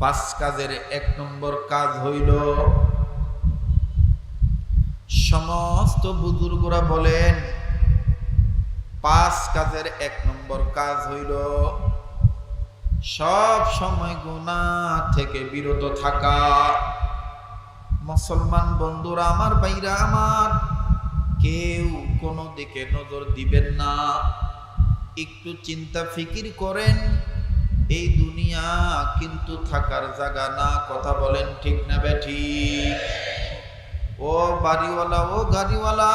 পাঁচ কাজের এক নম্বর কাজ হইল, সমস্ত বুজুর্গরা বলেন পাঁচ কাজের এক নম্বর কাজ হইল সব সময় গুনাহ থেকে বিরত থাকা। মুসলমান বন্ধুরা আমার, ভাইরা আমার, কেউ কোনো দিকে নজর দিবেন না। একটু চিন্তা ফিকির করেন, এই দুনিয়া কিন্তু থাকার জায়গা না। কথা বলেন ঠিক না বেঠিক? ও বাড়িওয়ালা, ও গাড়িওয়ালা,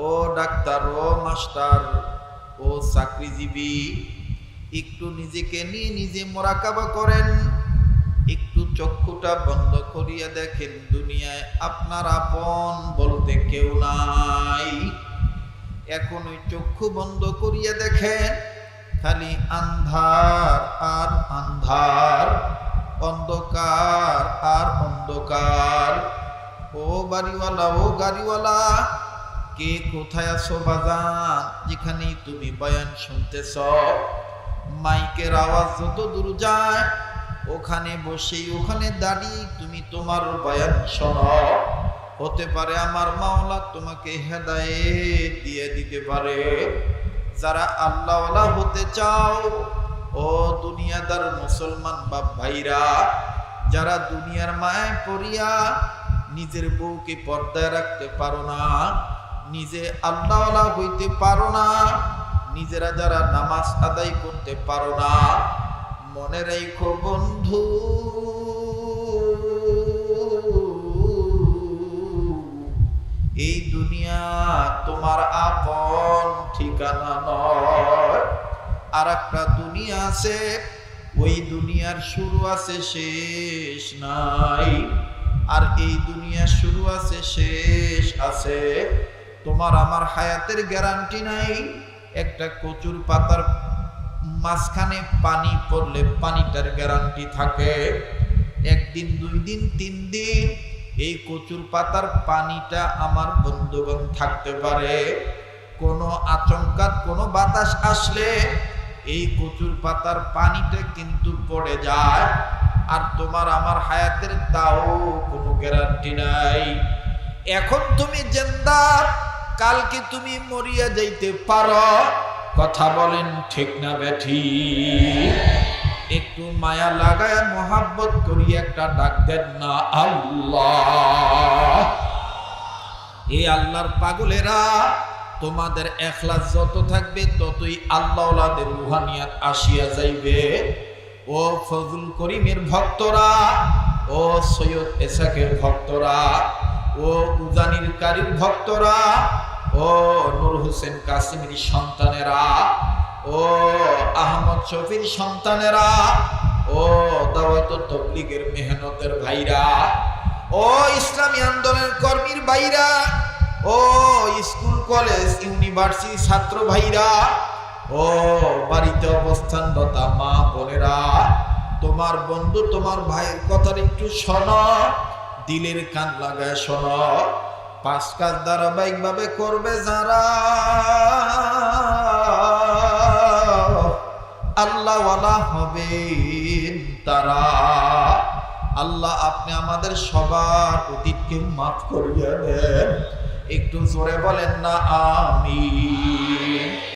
ও ডাক্তার, ও মাস্টার, ও চাকরিজীবী, একটু নিজেকে নিয়ে নিজে মোরাকাবা করেন। একটু চক্ষুটা বন্ধ করিয়া দেখেন, দুনিয়ায় আপনার আপন বলতে কেউ নাই। এখন ওই চক্ষু বন্ধ করিয়া দেখেন, খালি আন্ধার আর আন্ধার, অন্ধকার আর অন্ধকার। ও বাড়িওয়ালা, ও গাড়িওয়ালা, কে কোথায় আছো বাজান? যেখানেই তুমি বয়ান শুনতেছ, মাইকের আওয়াজ যত দূর যায়, ওখানে বসেই ওখানে দাঁড়িয়ে তুমি তোমার বয়ান শোনো। হতে পারে আমার মাওলা তোমাকে হেদায়েত দিয়ে দিতে পারে। যারা আল্লাহওয়ালা হতে চাও, ও দুনিয়াদার মুসলমান বাপ ভাইরা, যারা দুনিয়ার মায়ায় পড়িয়া নিজের বউকে পর্দায় রাখতে পারো না, নিজে আল্লাহওয়ালা হইতে পারো না, নিজেরা যারা নামাজ আদায় করতে পারো না, মনে রেখো বন্ধু, এই দুনিয়া তোমার আপন ঠিকানা নয়। আর একটা দুনিয়া আছে, ওই দুনিয়ার শুরু আছে, শেষ নাই। আর এই দুনিয়া শুরু আছে, শেষ আছে। তোমার আমার হায়াতের গ্যারান্টি নাই। একটা কচুর পাতার মাঝখানে পানি পড়লে পানিটার গ্যারান্টি থাকে। একদিন, দুই দিন, তিন দিন এই কচুর পাতার পানিটা আমার বন্ধুগণ থাকতে পারে। কোনো আচমকাত কোনো বাতাস আসলে এই কচুর পাতার পানিটা কিন্তু পড়ে যায়। আর তোমার আমার হায়াতের তাও কোনো গ্যারান্টি নাই। এখন তুমি জিন্দা, কালকে তুমি মরিয়া যাইতে পারো। কথা বলেন ঠিক না বেঠিক? একটু মায়া লাগায় মোহাব্বত করি একটা ডাক দেন না, আল্লাহ। এই আল্লাহর পাগলেরা, তোমাদের এখলাস যত থাকবে ততই আল্লাহওয়ালাদের রুহানিয়াত আসিয়া যাইবে। ও ফজল করিমের ভক্তরা, ও সৈয়দ এসাকের ভক্তরা, ও উজানির কারীর ভক্তরা, ও নূর হোসেন কাসিমের সন্তানেরা, ও আহমদ শফির সন্তানেরা, ও দাওয়াত তাবলীগের মেহনতের ভাইরা, ও ইসলামী আন্দোলনের কর্মীর ভাইরা, ও স্কুল কলেজ ইউনিভার্সিটি ছাত্র ভাইরা, ও বাড়িতে অবস্থানরত মা বোনেরা, তোমার বন্ধু তোমার ভাইয়ের কথা একটু শোনো, দিলের কান লাগায় শোনো। পাঁচ কাজ ধারাবাহিকভাবে করবে যারা, আল্লাহওয়ালা হবেন তারা। আল্লাহ আপনি আমাদের সবার অতীতকে মাফ করিয়া দেন। একটু জোরে বলেন না আমিন।